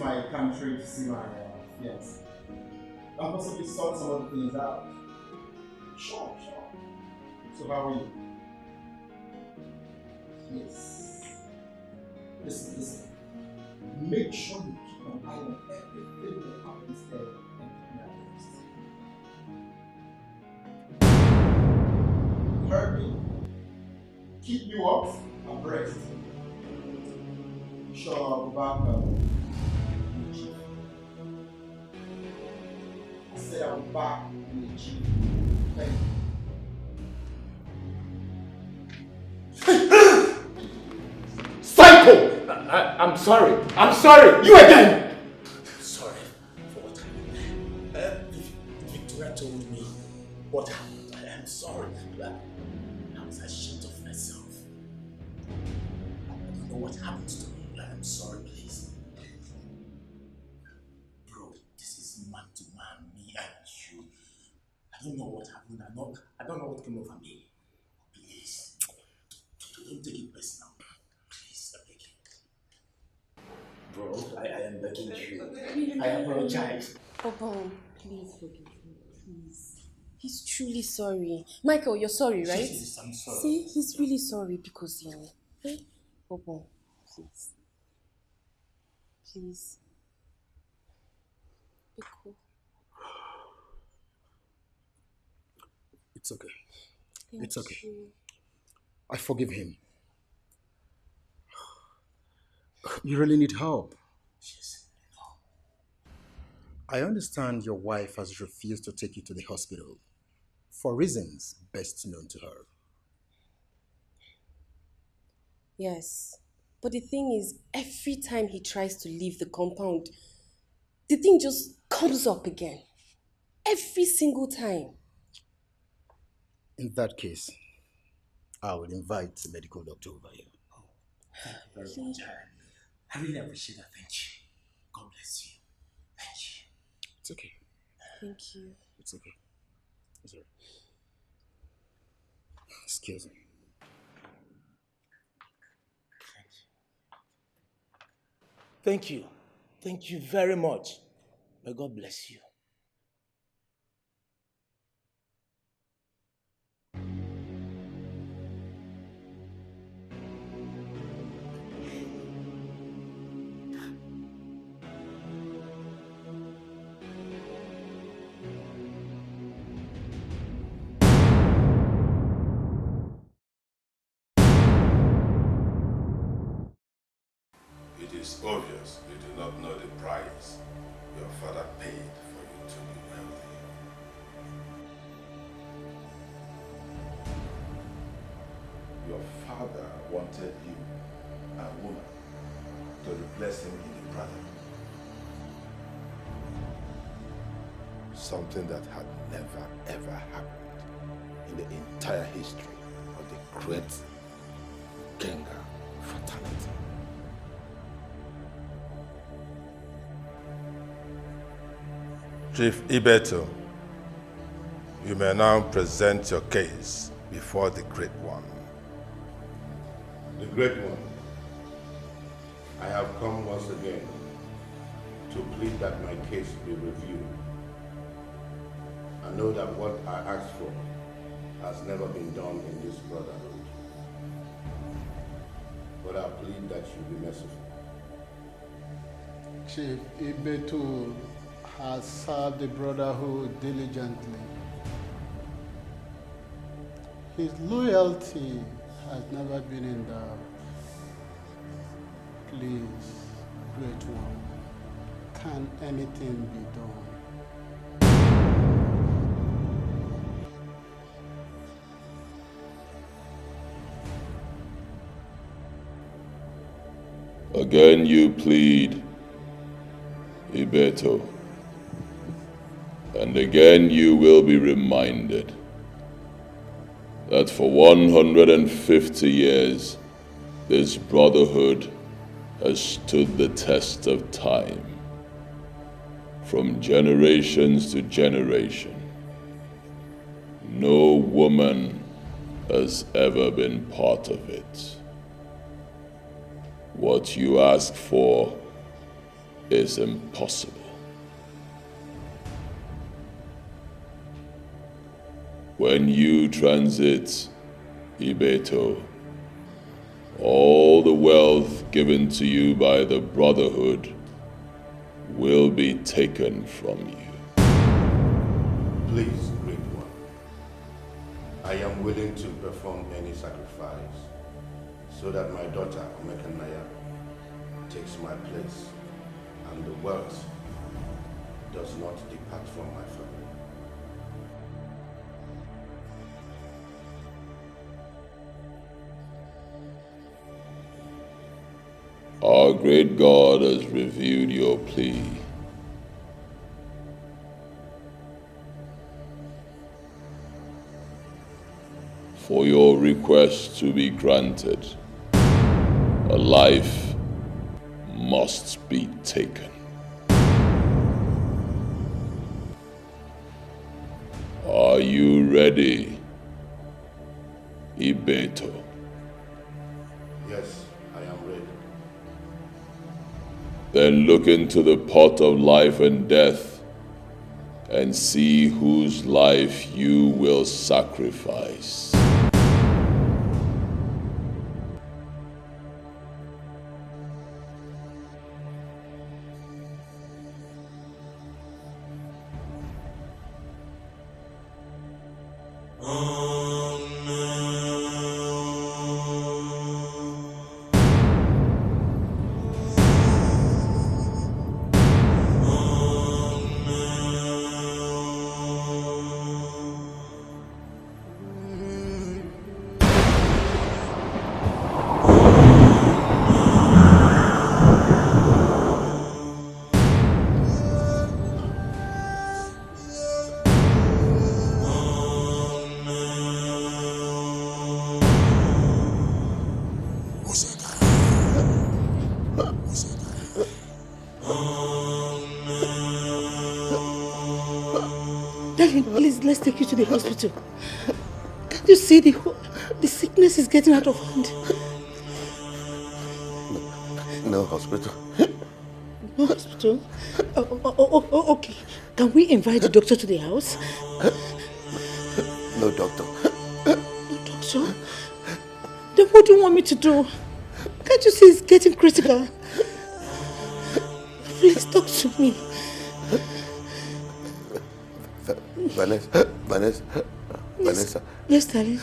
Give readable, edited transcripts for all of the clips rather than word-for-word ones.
my country to see my fiance. And possibly sort some of the things out. Sure. So how are you? Yes. Listen. Make sure you keep an eye on everything that happens there and keep me abreast. Heard me? Keep you up abreast. Sure, I'll be back. I said I'll be back in the Jeep. Thank you. Psycho! I'm sorry. You again! Sorry for what happened. If Victoria told me what happened, I am sorry. I was ashamed of myself. I don't know what happened to me. I am sorry, please. Bro, this is man to man, me and you. I don't know what happened. I don't know what came over me. Please, don't take it personal. Please, I beg you. Bro, I am begging you. I apologize. Bobo, please forgive me, please. He's truly sorry. Michael, you're sorry, right? Yes, I'm sorry. See, he's really sorry because hey, Bobo, please. Please. Be cool. It's okay. Thank you. I forgive him. You really need help. Yes, I understand your wife has refused to take you to the hospital for reasons best known to her. Yes. But the thing is, every time he tries to leave the compound, the thing just comes up again. Every single time. In that case, I will invite the medical doctor over here. Oh, thank you very much. I really appreciate that. Thank you. God bless you. Thank you. It's okay. Thank you. It's okay. It's all right. Excuse me. Thank you. Thank you very much. May God bless you. It is obvious you do not know the price your father paid for you to be wealthy. Your father wanted you, a woman, to replace him in a brother. Something that had never ever happened in the entire history of the great Genga fraternity. Chief Ibeto, you may now present your case before the Great One. The Great One, I have come once again to plead that my case be reviewed. I know that what I asked for has never been done in this brotherhood. But I plead that you be merciful. Chief Ibeto has served the brotherhood diligently. His loyalty has never been in doubt. Please, Great One, can anything be done? Again you plead, Ibeto. And again you will be reminded that for 150 years, this brotherhood has stood the test of time, from generations to generation. No woman has ever been part of it. What you ask for is impossible. When you transit Ibeto, all the wealth given to you by the Brotherhood will be taken from you. Please, Great One, I am willing to perform any sacrifice so that my daughter, Naija, takes my place and the wealth does not depart from my family. Our great God has reviewed your plea. For your request to be granted, a life must be taken. Are you ready, Ibeto? Yes, I am ready. Then look into the pot of life and death and see whose life you will sacrifice. Darling, please, let's take you to the hospital. Can't you see the sickness is getting out of hand? No hospital. No hospital? Okay. Can we invite the doctor to the house? No doctor. No doctor? Then what do you want me to do? Can't you see it's getting critical? Please talk to me. Vanessa. Yes, darling.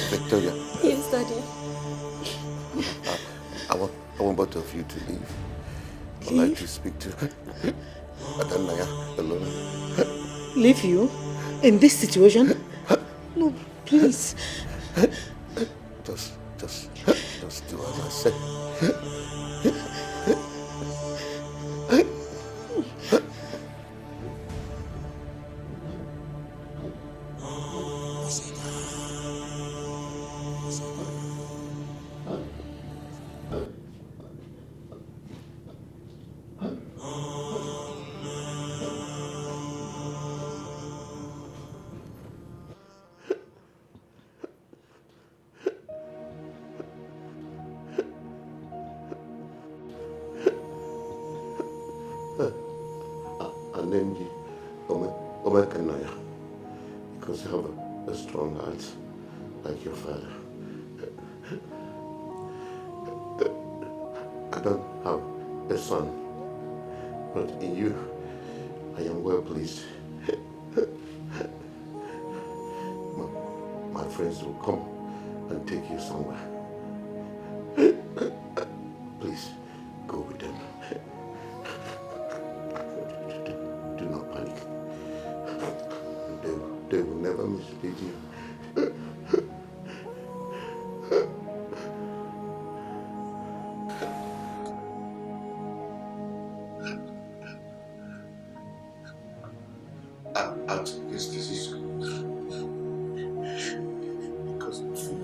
Victoria. Yes, Daddy. I want both of you to leave. I'd like to speak to Naija alone. Leave you? In this situation? No, please. Just do as I say. I named you Naija because you have a strong heart like your father. I don't have a son, but in you, I am well pleased. My friends will come and take you somewhere. Please, go with them. Do not panic. They will never mislead you. I'll take this decision because of you.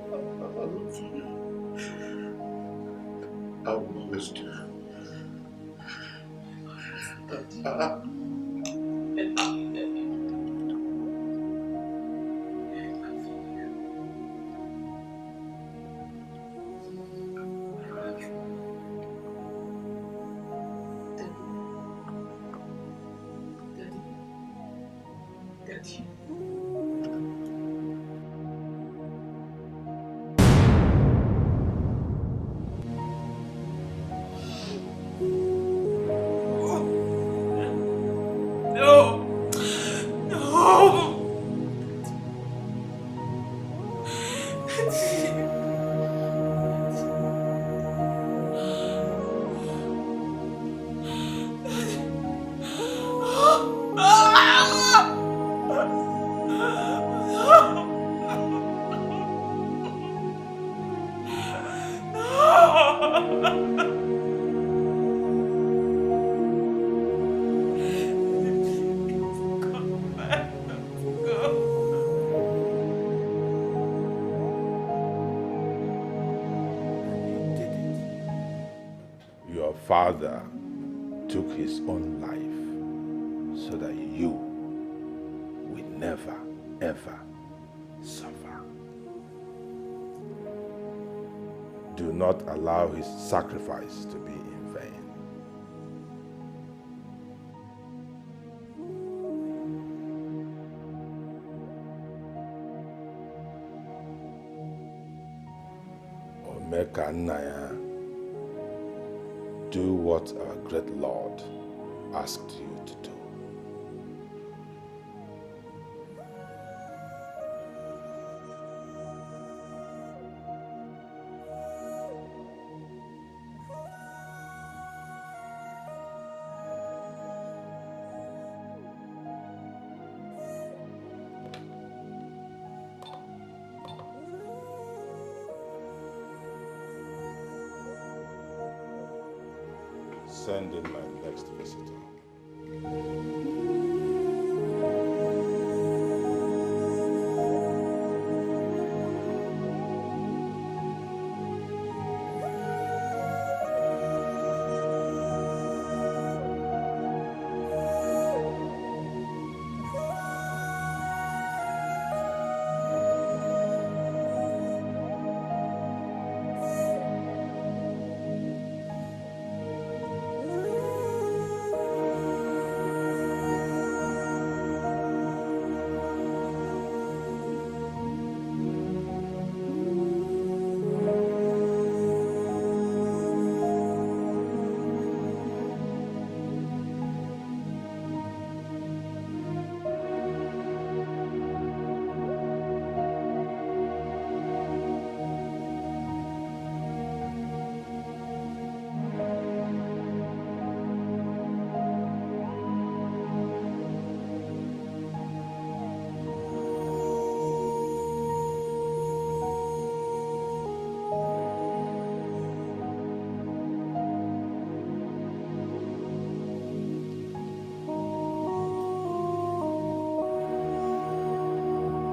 I love you. I will always do. get you. No! No! Your father took his own life so that you will never, ever suffer. Do not allow his sacrifice to be in vain. Omeka Naya, do what our great Lord asked you to do. Send in my next visitor.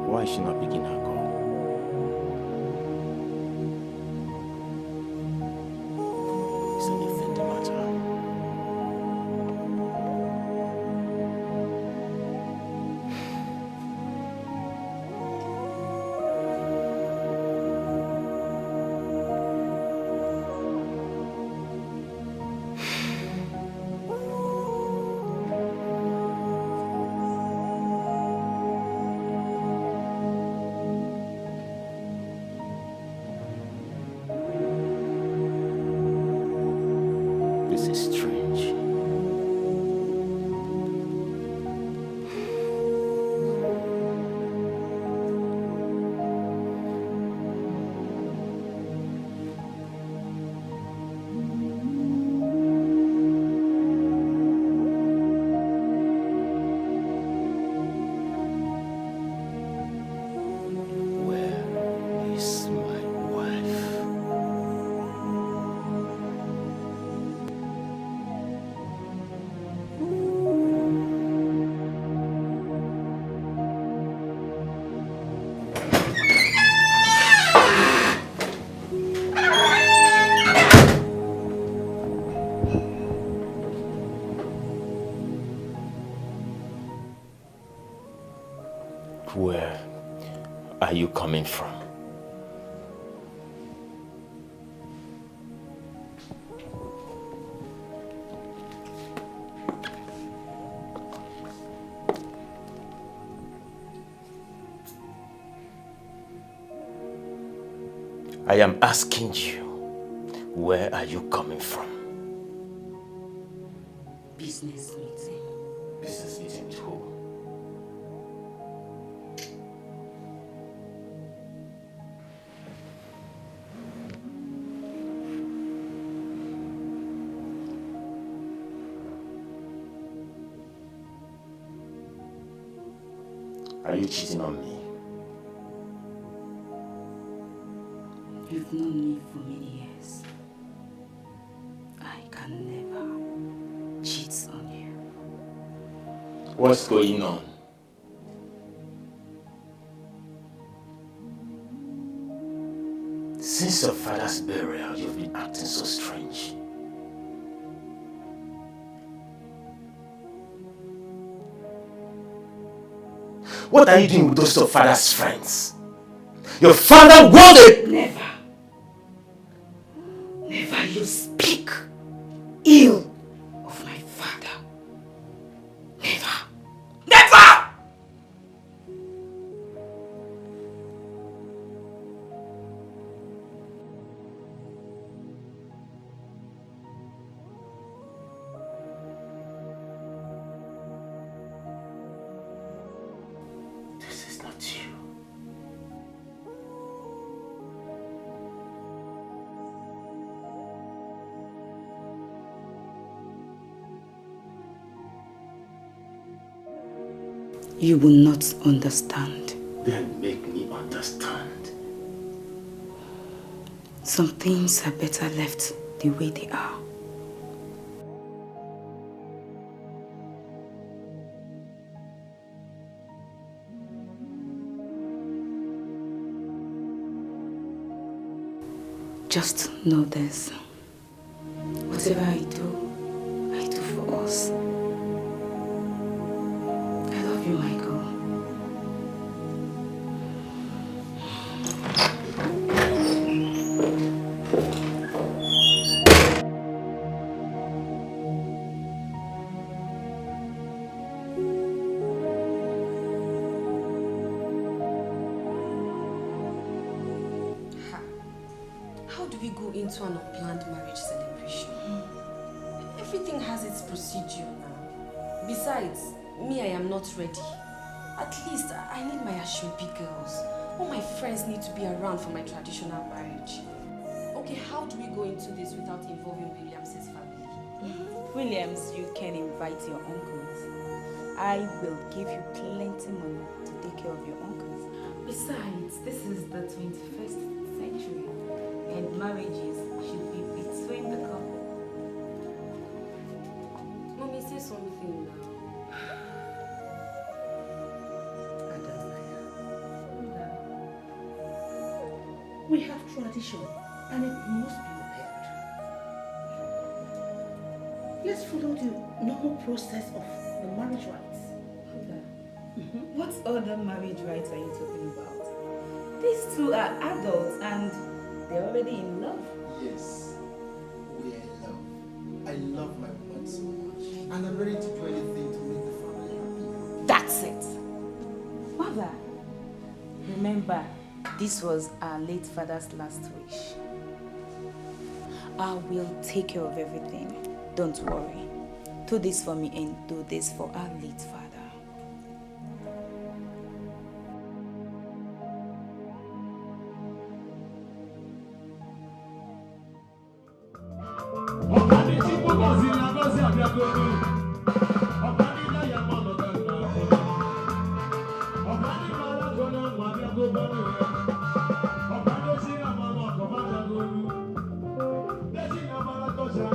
Why is she not picking her call? Is anything the matter? This is strange. Where is my wife? I am asking you, where are you coming from? Business meeting. Business meeting with who? Are you cheating on me? You've known me for many years. I can never cheat on you. What's going on? Since your father's burial, you've been acting so strange. What are you doing with those your father's friends? Your father wanted... Never. Never you speak ill of my father. Never. Never! This is not you. You will not understand. Then make me understand. Some things are better left the way they are. Just know this. Whatever I do for us. I love you, Michael. How do we go into an unplanned marriage celebration? Everything has its procedure now. Besides, me, I am not ready. At least, I need my Ashobi girls. All my friends need to be around for my traditional marriage. Okay, how do we go into this without involving Williams' family? Williams, you can invite your uncles. I will give you plenty money to take care of your uncles. Besides, this is the 21st century and marriages should be between the couple. Mommy, say something now. We have tradition and it must be upheld. Let's follow the normal process of the marriage rites. What other marriage rights are you talking about? These two are adults and they're already in love. Yes, we are in love. I love my woman so much. And I'm ready to do anything to make the family happy. That's it. Mother, remember, this was our late father's last wish. I will take care of everything. Don't worry. Do this for me and do this for our late father. Thank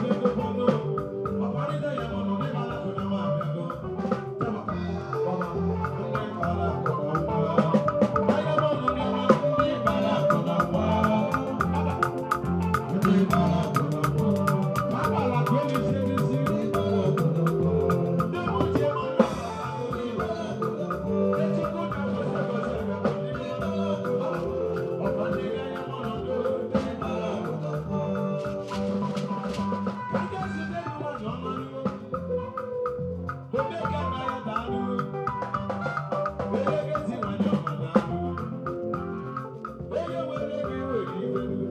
you.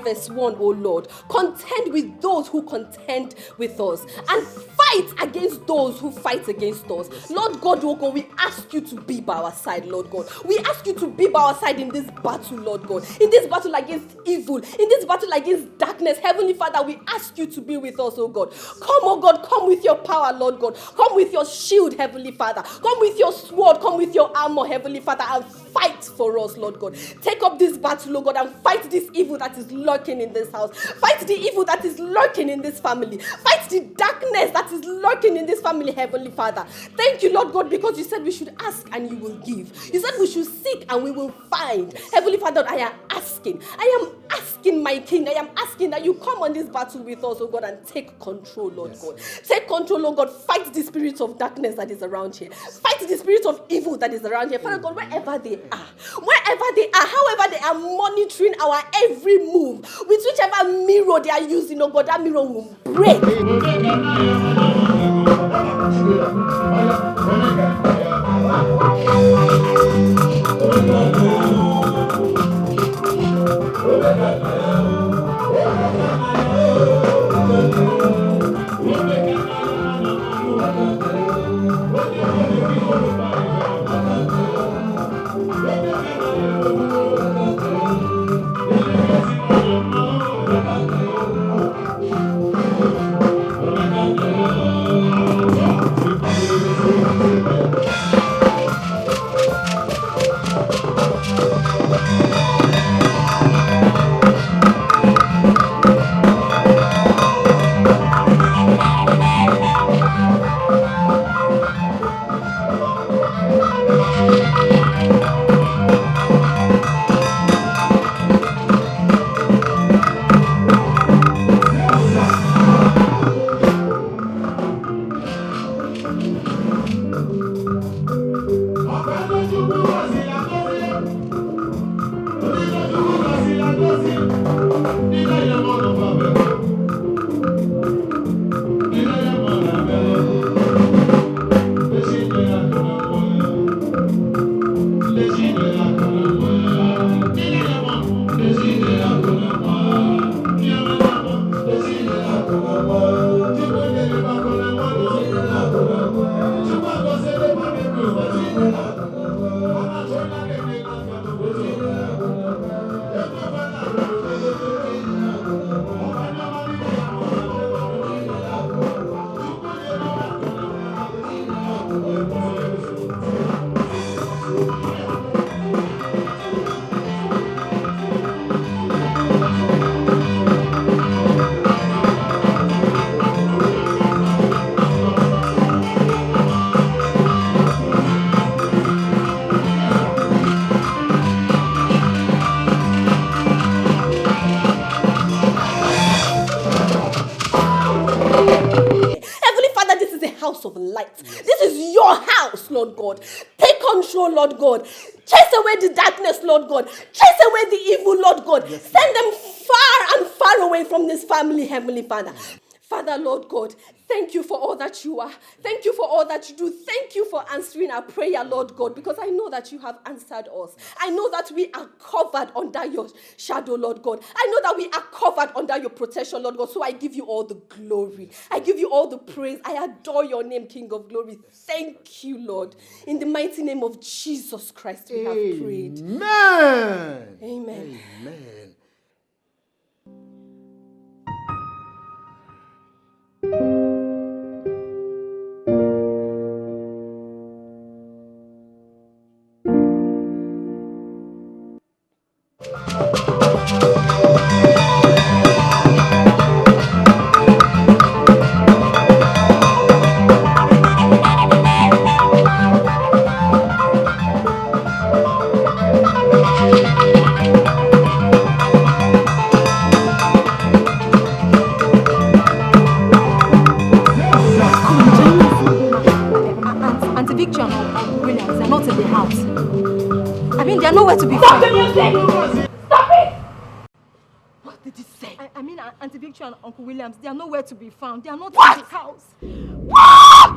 Verse 1, O Lord, contend with those who contend with us and fight against those who fight against us. Lord God, oh God, we ask you to be by our side, Lord God. We ask you to be by our side in this battle, Lord God. In this battle against evil, in this battle against darkness, Heavenly Father, we ask you to be with us, oh God. Come, oh God, come with your power, Lord God. Come with your shield, Heavenly Father. Come with your sword, come with your armor, Heavenly Father, and fight for us, Lord God. Take up this battle, oh God, and fight this evil that is lurking in this house. Fight the evil that is lurking in this family. Fight the darkness that is lurking in this family, Heavenly Father. Thank you, Lord God, because you said we should ask and you will give. You said we should seek and we will find. Heavenly Father, I am asking, my King, I am asking that you come on this battle with us, oh God, and take control, Lord God. Take control, Lord God. Fight the spirits of darkness that is around here. Fight the spirits of evil that is around here. Father God, wherever they are, however they are monitoring our every move, with whichever mirror they are using, oh God, that mirror will break. Of light. Yes. This is your house, Lord God. Take control, Lord God. Chase away the darkness, Lord God. Chase away the evil, Lord God. Yes, send them far and far away from this family, Heavenly Father. Father, Lord God, thank you for all that you are. Thank you for all that you do. Thank you for answering our prayer, Lord God, because I know that you have answered us. I know that we are covered under your shadow, Lord God. I know that we are covered under your protection, Lord God. So I give you all the glory. I give you all the praise. I adore your name, King of glory. Thank you, Lord. In the mighty name of Jesus Christ, we have prayed. Amen. Amen. Amen. Auntie Victor and Uncle Williams, they're not in the house. I mean, they're nowhere to be found. Stop the music! Stop it! What did you say? I mean, Auntie Victor and Uncle Williams, they are nowhere to be found. They are not in the house. What?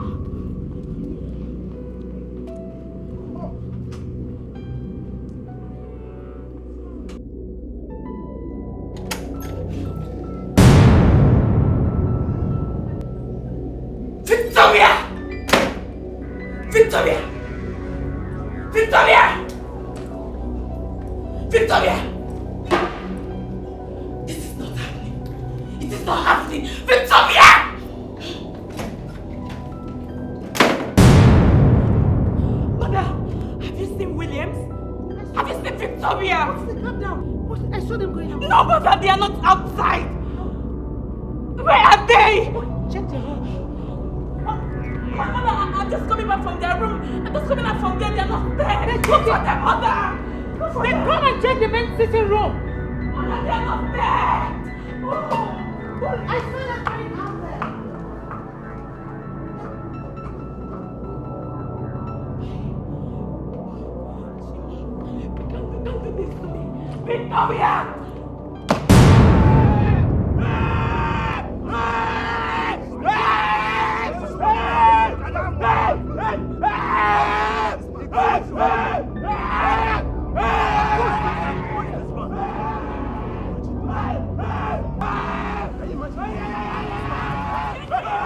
Victoria! Victoria! Victoria! Victoria! This is not happening. It is not happening. Victoria! Mother, have you seen Williams? Have you seen Victoria? Calm down. I saw them going out. No, mother, they are not outside. Where are they? Check their room. Mother, I'm just coming back from their room. I'm just coming out from there. They are not there. Look for them, mother. Then come and check the men's sitting room. Mother, they are not there. I saw them going out there. We can't do this to me. Victoria!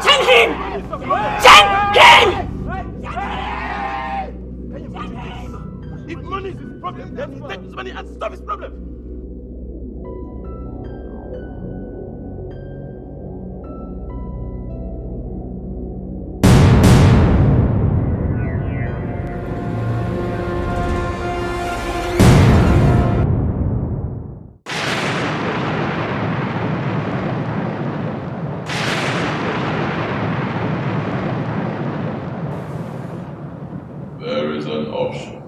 Chain him! Chain him! If money is his problem, then he take his money and stop his problem. There is an option.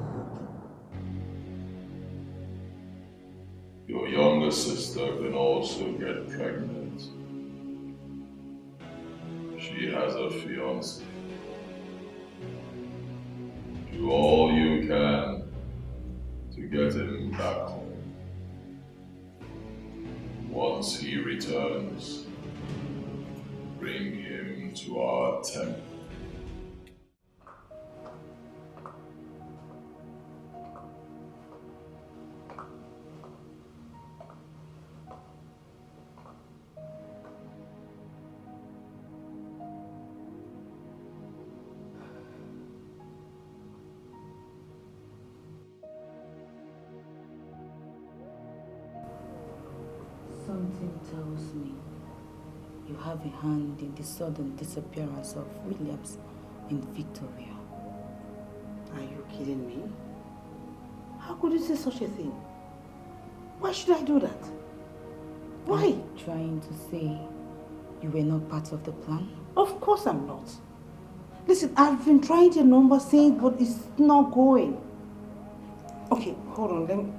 Your younger sister can also get pregnant. She has a fiancé. Do all you can to get him back home. Once he returns, bring him to our temple. Something tells me you have a hand in the sudden disappearance of Williams in Victoria. Are you kidding me? How could you say such a thing? Why should I do that? Why? Are you trying to say you were not part of the plan? Of course I'm not. Listen, I've been trying your number saying, but it's not going. Okay, hold on, let me...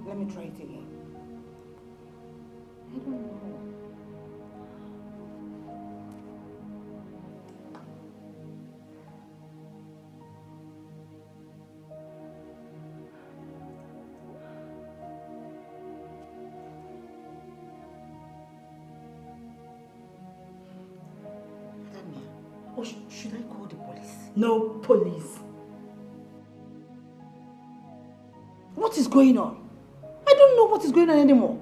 Let me try it again. I don't know. Or should I call the police? No police. What is going on? I don't know what is going on anymore.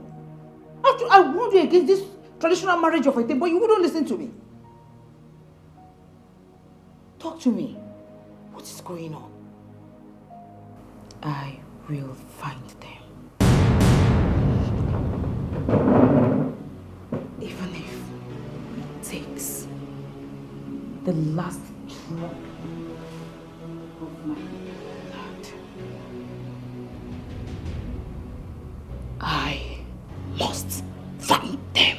I warned you against this traditional marriage of a thing, but you wouldn't listen to me. Talk to me. What is going on? I will find them. Even if it takes the last drop of my blood. I must find them.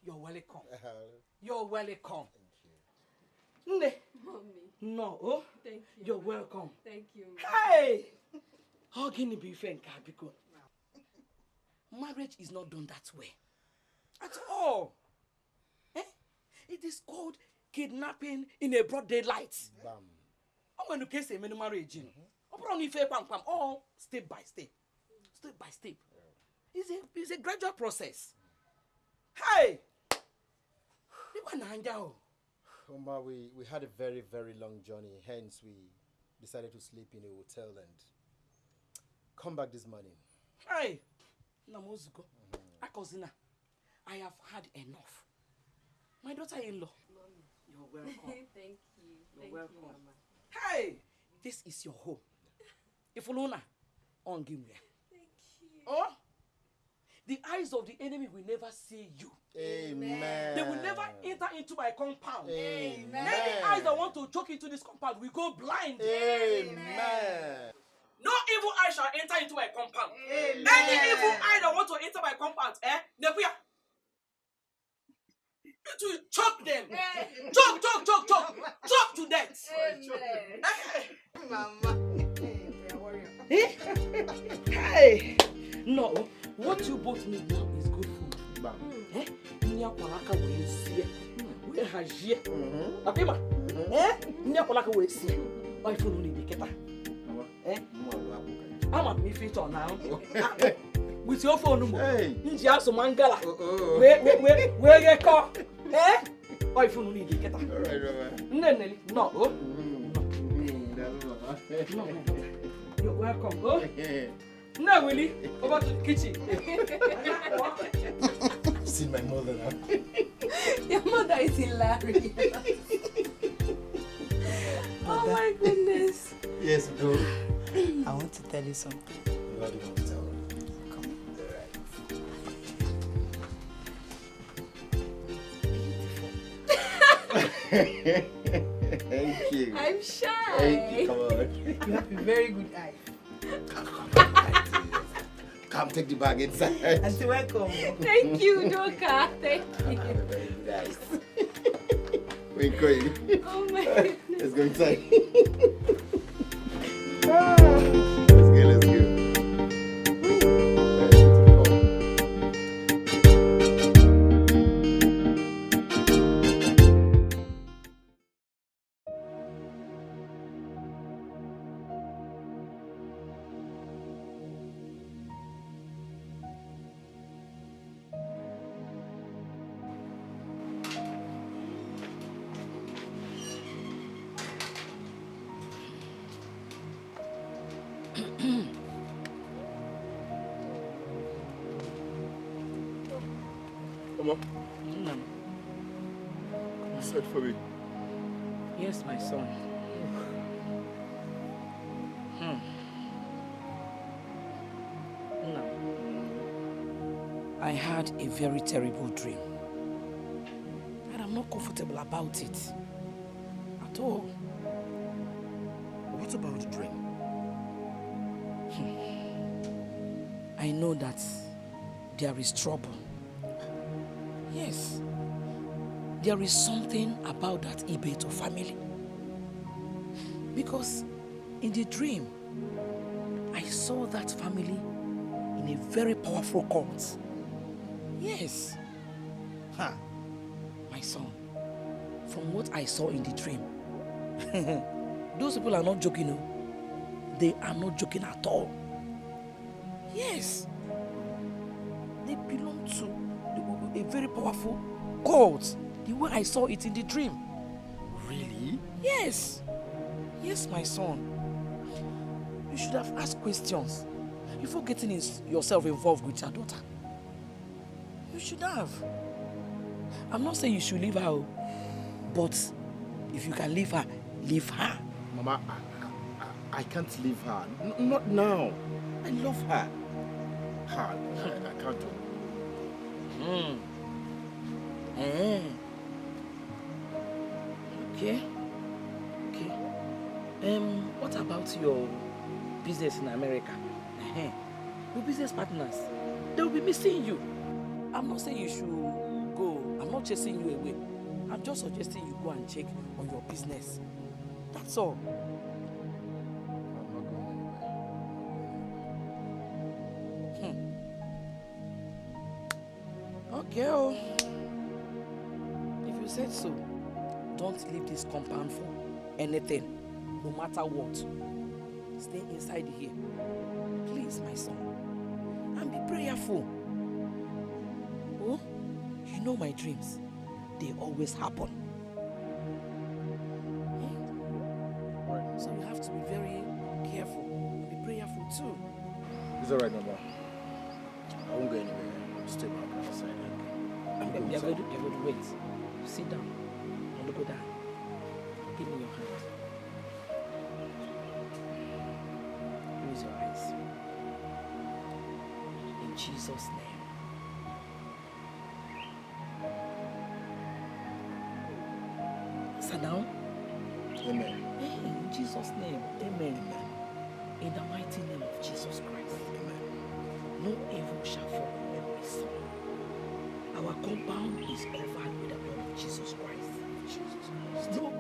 You're welcome. You're welcome. Nne. Mommy. No. Oh. Thank you. You're welcome. Thank you. Hey! How can it be fair, because marriage is not done that way. At all. Eh? It is called kidnapping in a broad daylight. Bam. I'm going to case a marriage. Oh, step by step. Step by step. It's a gradual process. Hey! Oma, we had a very, very long journey. Hence, we decided to sleep in a hotel and come back this morning. Hey! Namozuko. Akozina, I have had enough. My daughter-in-law. You're welcome. Thank you. You're welcome. You, Mama. Hey! This is your home. If Luna, on give me. Thank you. Oh? The eyes of the enemy will never see you. Amen. They will never enter into my compound. Amen. Any eyes that want to choke into this compound will go blind. Amen. No evil eye shall enter into my compound. Amen. Any evil eye that want to enter my compound, it will choke them. Choke to death. Amen. Mama. Hey! No, what you both need now is good food. Nya kwalaka we sie. We hajie. Apima. Nya kwalaka we sie. Why for no need keta? Ama me fit on now. With your phone number. Nji aso mangala. We get call. Why for no need keta? All right. No. No. You're welcome. Go. No, Willie. Over to the kitchen. I've seen my mother now. Your mother is hilarious. Oh my goodness. Yes, bro. I want to tell you something. What do you want to tell me? Come. Thank you. I'm shy. Thank you. Come on. You have a very good eye. Come take the bag inside. And welcome. Thank you, Doka. Thank you. Very nice. We're going. Oh my goodness. Let's go inside. Let's go. Mama, you said for me. Yes, my son. No. I had a very terrible dream. And I'm not comfortable about it. At all. What about the dream? I know that there is trouble. Yes. There is something about that Ibeto family. Because in the dream, I saw that family in a very powerful cult. Yes. My son, from what I saw in the dream, those people are not joking. No. They are not joking at all. Yes. They belong to a very powerful cult. The way I saw it in the dream. Really? Yes. Yes, my son. You should have asked questions before getting yourself involved with your daughter. You should have. I'm not saying you should leave her, but if you can leave her, leave her. Mama, I can't leave her. Not now. I love her. I can't do it. Okay. What about your business in America? Your business partners, they'll be missing you. I'm not saying you should go. I'm not chasing you away. I'm just suggesting you go and check on your business. That's all. Okay. If you said so, don't leave this compound for anything. No matter what, stay inside here. Please, my son. And be prayerful. Oh, you know my dreams. They always happen. So you have to be very careful. And be prayerful too. It's alright, Mama. I won't go anywhere. I'll stay back outside. They're going to wait. Sit down. And go down. Give me your hand. Close your eyes. In Jesus' name. Sit down. Amen. In Jesus' name. Amen. In the mighty name of Jesus Christ. Amen. No evil shall fall on my son. Our compound is covered with the blood of Jesus Christ. Jesus Christ. No.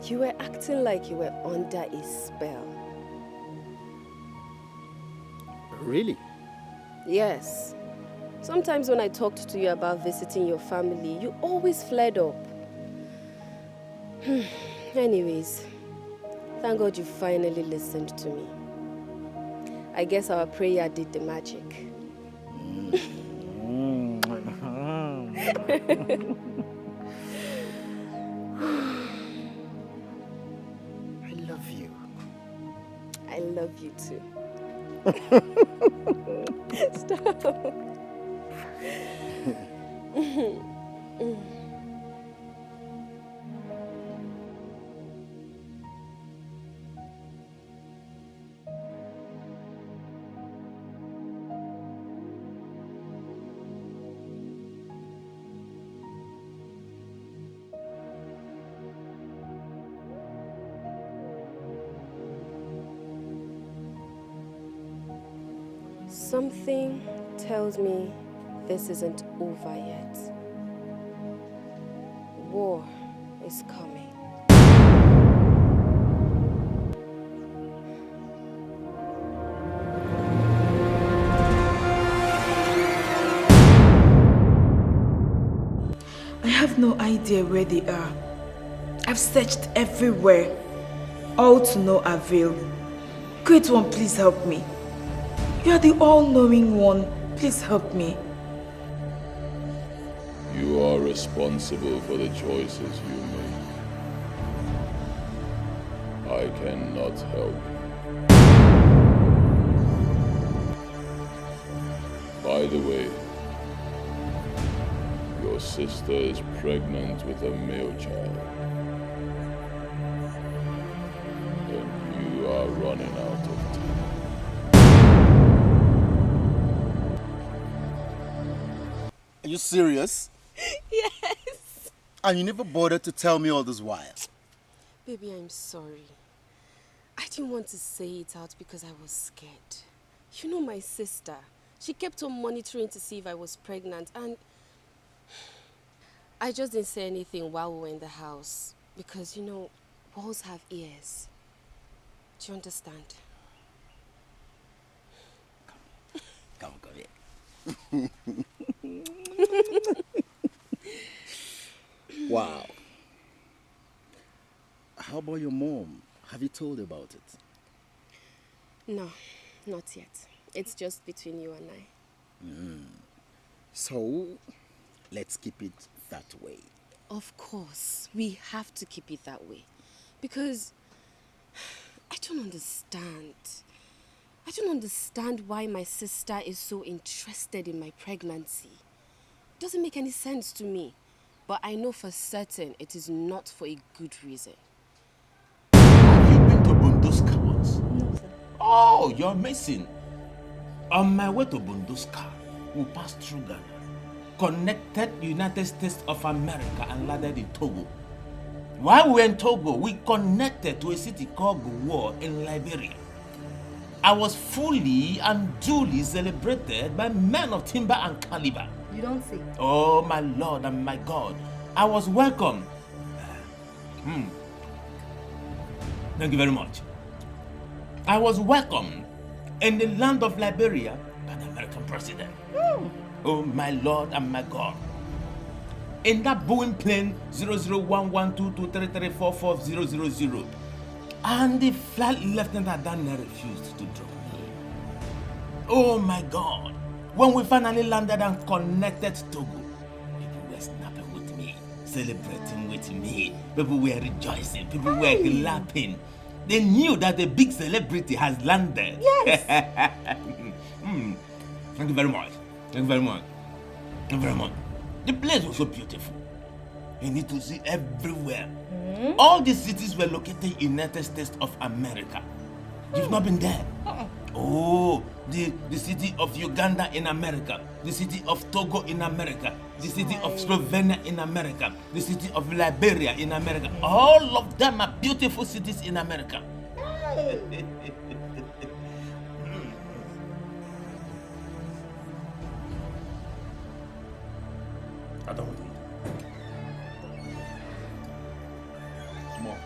You were acting like you were under a spell. Really? Yes. Sometimes when I talked to you about visiting your family, you always flared up. Anyways, thank God you finally listened to me. I guess our prayer did the magic. I love you. I love you too. Stop. Something tells me this isn't over yet. War is coming. I have no idea where they are. I've searched everywhere, all to no avail. Great One, please help me. You are the all-knowing one. Please help me. You are responsible for the choices you make. I cannot help. By the way, your sister is pregnant with a male child. Are you serious? Yes. And you never bothered to tell me all this while? Baby, I'm sorry. I didn't want to say it out because I was scared. You know my sister. She kept on monitoring to see if I was pregnant, and I just didn't say anything while we were in the house because, you know, walls have ears. Do you understand? Come here. Wow. How about your mom? Have you told her about it? No, not yet. It's just between you and I. So, let's keep it that way. Of course, we have to keep it that way. Because I don't understand. I don't understand why my sister is so interested in my pregnancy. It doesn't make any sense to me. But I know for certain it is not for a good reason. Have you been to Bunduska once? No, sir. Oh, you're missing. On my way to Bunduska, we passed through Ghana, connected United States of America and landed in Togo. While we were in Togo, we connected to a city called Gowon in Liberia. I was fully and duly celebrated by men of timber and caliber. You don't say. Oh, my Lord and my God. I was welcomed. Thank you very much. I was welcomed in the land of Liberia by the American president. Oh, my Lord and my God. In that Boeing plane 001122334400, and the flight lieutenant Daniel refused to drop me. Oh, my God. When we finally landed and connected Togo, people were snapping with me, celebrating with me. People were rejoicing. People were clapping. They knew that a big celebrity has landed. Yes. Thank you very much. Thank you very much. Thank you very much. The place was so beautiful. You need to see everywhere. All these cities were located in the United States of America. You've not been there? Oh, the city of Uganda in America, the city of Togo in America, the city of Slovenia in America, the city of Liberia in America. All of them are beautiful cities in America. I don't want to eat. More.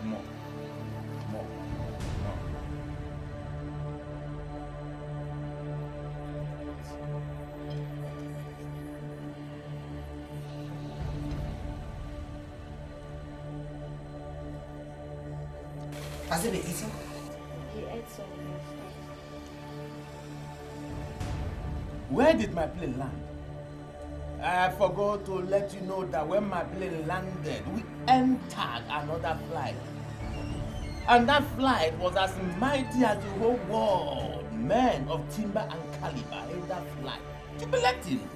More. More. More. Has he been eating? He ate some. Where did my plane land? I forgot to let you know that when my plane landed, we entered another flight. And that flight was as mighty as the whole world. Men of timber and caliber in that flight. Jubilating.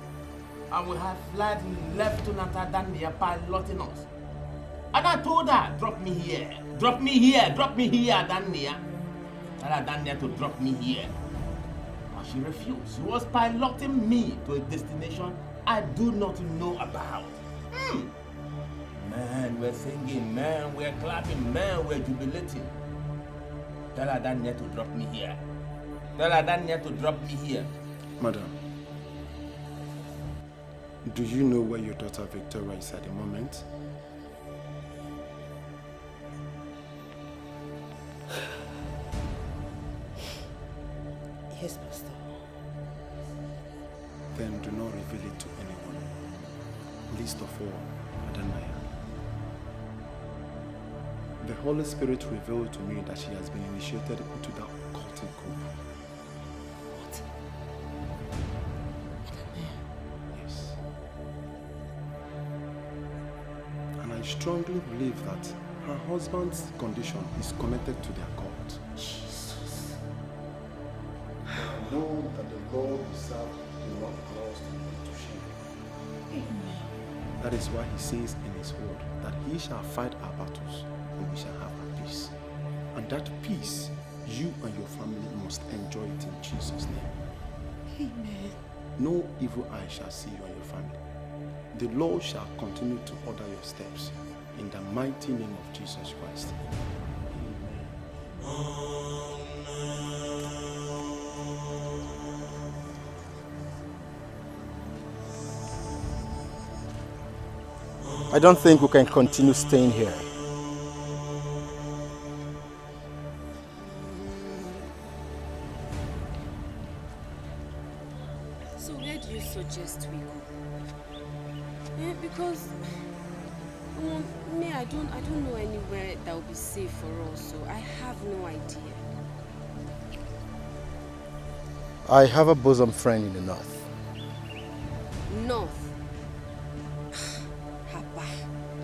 And we had flight Lieutenant Dania piloting us. And I told her, drop me here. Drop me here. Drop me here, Dania. Tell her Dania to drop me here. But she refused. She was piloting me to a destination I do not know about. Man, we're singing, man, we're clapping, man, we're jubilating. Tell her Dania to drop me here. Tell her Dania to drop me here. Madam, do you know where your daughter Victoria is at the moment? Yes, Pastor. Then do not reveal it to anyone. Least of all, Adonai. The Holy Spirit revealed to me that she has been initiated into that occultic group. What? Yes. And I strongly believe that her husband's condition is connected to their cult. Jesus. I know that the Lord we serve will not cause to put to shame. Amen. That is why he says in his word that he shall fight our battles and we shall have our peace. And that peace, you and your family must enjoy it in Jesus' name. Amen. no evil eye shall see you and your family. The Lord shall continue to order your steps in the mighty name of Jesus Christ. I don't think we can continue staying here. So where do you suggest we go? Because me, I don't know anywhere that will be safe for us, so I have no idea. I have a bosom friend in the north. North? Hapa.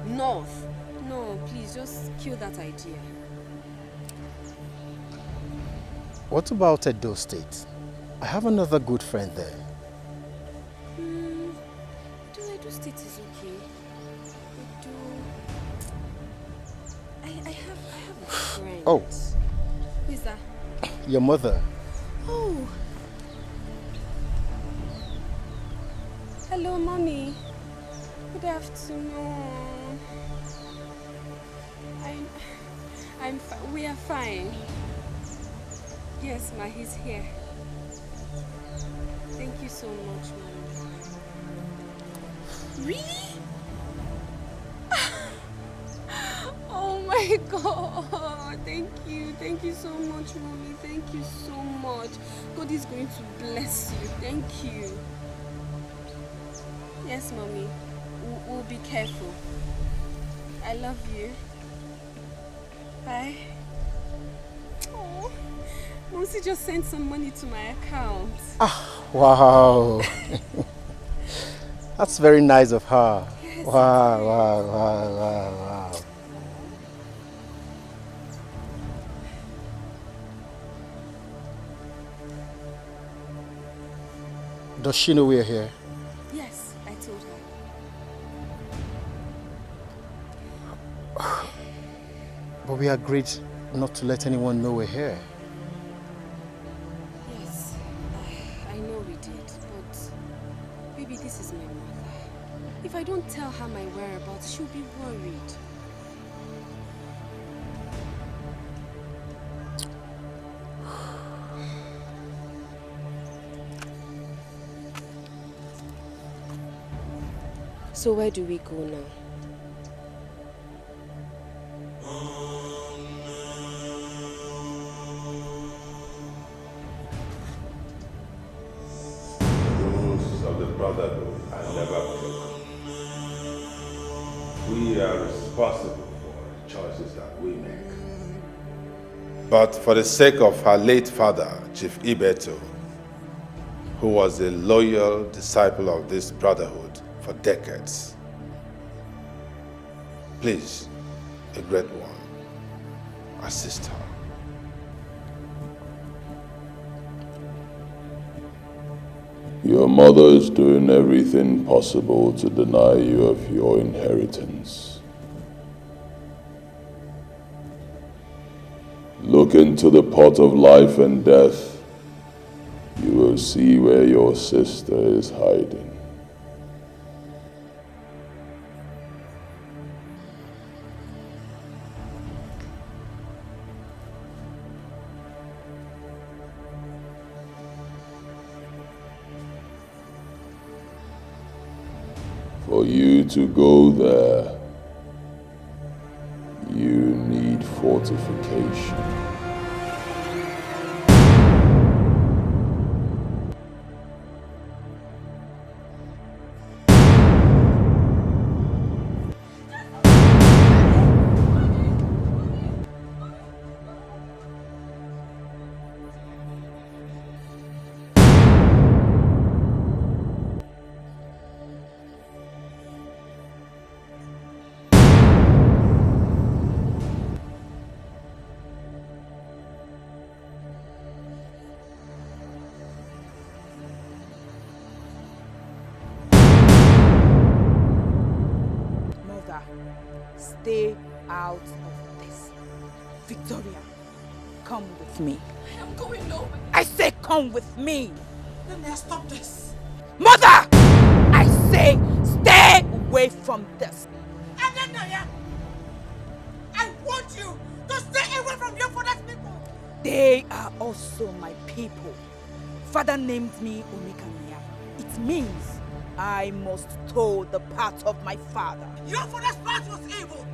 North? No, please, just kill that idea. What about Edo State? I have another good friend there. Edo State is okay. I have a friend. Oh. Who is that? Your mother. Oh. Hello, Mommy. Good afternoon. We are fine. Yes, Ma, he's here. Thank you so much, Mommy. Really? Oh my God. Thank you. Thank you so much, Mommy. Thank you so much. God is going to bless you. Thank you. Yes, Mommy. We'll be careful. I love you. Bye. Oh, Momsy just sent some money to my account. Ah, wow. That's very nice of her. Yes, Wow. Does she know we're here? Yes, I told her. But we agreed not to let anyone know we're here. Yes, I know we did, but baby, this is my mother. If I don't tell her my whereabouts, she'll be worried. So where do we go now? The rules of the Brotherhood are never broken. We are responsible for the choices that we make. But for the sake of her late father, Chief Ibeto, who was a loyal disciple of this Brotherhood for decades, please, a great one, assist her. Your mother is doing everything possible to deny you of your inheritance. Look into the pot of life and death. You will see where your sister is hiding. For you to go there, you need fortification. Stay out of this. Victoria, come with me. I am going nowhere. I say come with me. Nanya, stop this. Mother! I say stay away from this. Naya, I want you to stay away from your father's people. They are also my people. Father named me Omekania. It means I must toe the path of my father. Your father's path was evil.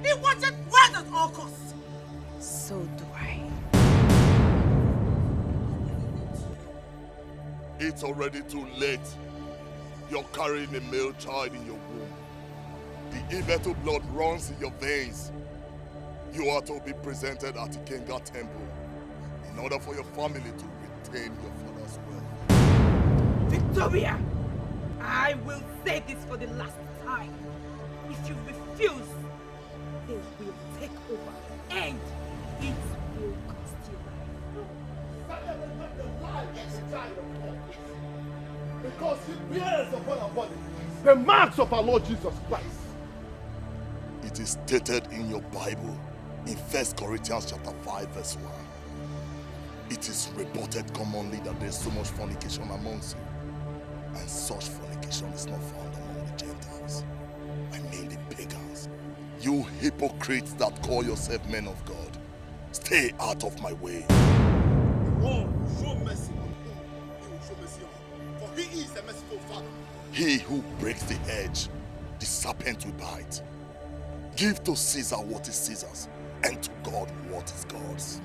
He wanted wealth at all costs. So do I. It's already too late. You're carrying a male child in your womb. The Ibeto blood runs in your veins. You are to be presented at the Kenga temple in order for your family to retain your father's wealth. Victoria, I will say this for the last time. If you refuse, they will take over and it will cost you life. Because he bears upon our body the marks of our Lord Jesus Christ. It is stated in your Bible in 1 Corinthians chapter 5 verse 1. It is reported commonly that there is so much fornication amongst you, and such fornication is not found among the Gentiles. I mean the pagans. You hypocrites that call yourself men of God, stay out of my way. The Lord will show mercy on whom he will show mercy on, for he is a merciful Father. He who breaks the edge, the serpent will bite. Give to Caesar what is Caesar's, and to God what is God's.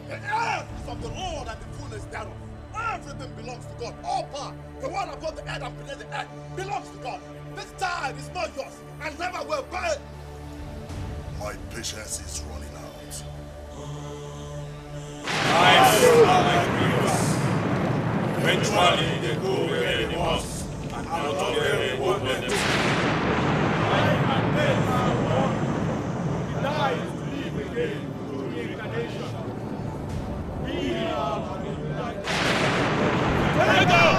The earth is of the Lord and the fullness thereof. Everything belongs to God. All power, the one above the earth and beneath the earth, belongs to God. This child is not yours and never will be. My patience is running out. Eventually they go where they must, and out of there they won't let them. Life and death are one. The die is to live again through reincarnation. We are united. Take out!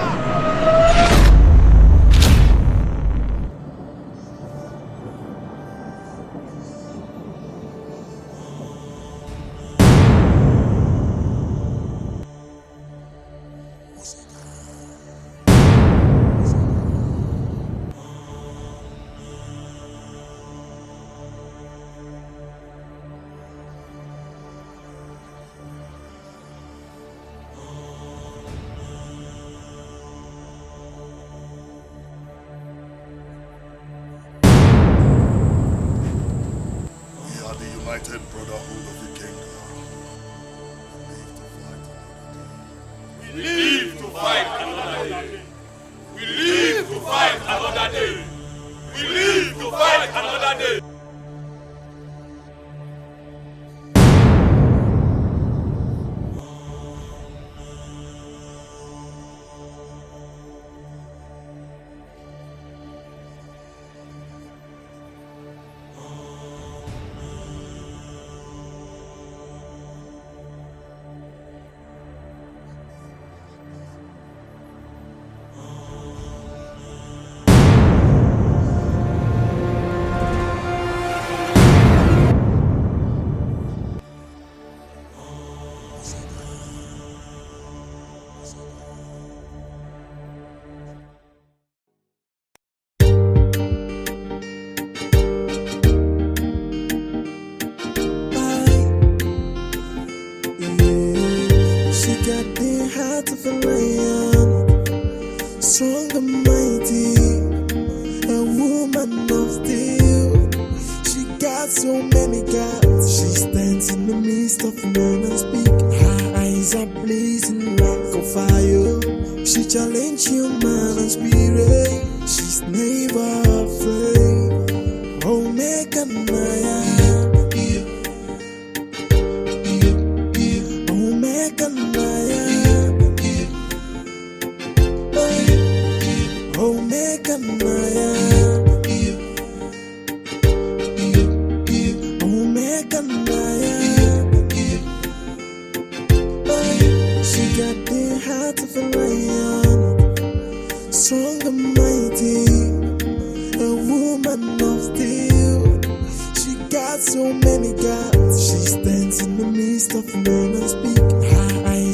United Brotherhood of the Kingdom. We live to fight another day. We live to fight another day. We live to fight another day.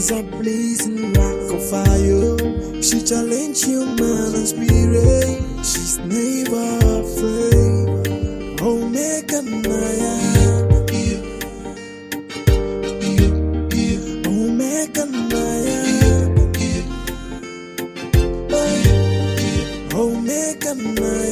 She's a blazing rock of fire. She challenge human and spirit. She's never afraid. Omega Naya. Omega Naya. Omega Naya.